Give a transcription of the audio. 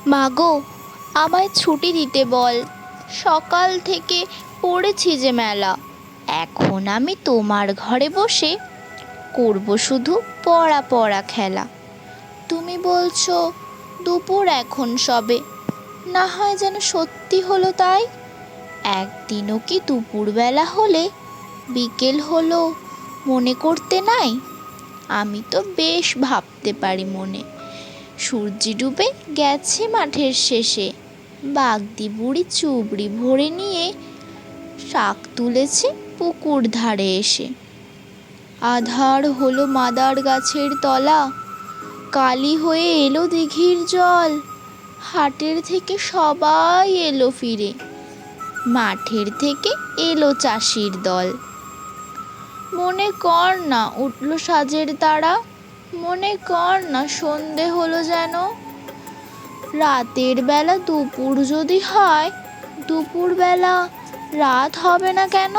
মাগো, আমায় ছুটি দিতে বল। সকাল থেকে পড়েছি যে মেলা। এখন আমি তোমার ঘরে বসে করব শুধু পড়া পড়া খেলা। তুমি বলছো দুপুর এখন সবে, না হয় যেন সত্যি হলো তাই। একদিনও কি দুপুরবেলা হলে বিকেল হলো মনে করতে নাই? আমি তো বেশ ভাবতে পারি মনে। সূর্যি ডুবে গেছে মাঠের শেষে, বাগদি বুড়ি চুবড়ি ভরে নিয়ে শাক তুলেছে পুকুর ধারে এসে। আধার হলো মাদার গাছের তলা, কালি হয়ে এলো দিঘির জল। হাটের থেকে সবাই এলো ফিরে, মাঠের থেকে এলো চাষির দল। মনে কর না উঠল সাজের তারা, মনে কর না সন্ধে হলো যেন। রাতের বেলা দুপুর যদি হয়, দুপুর বেলা রাত হবে না কেন?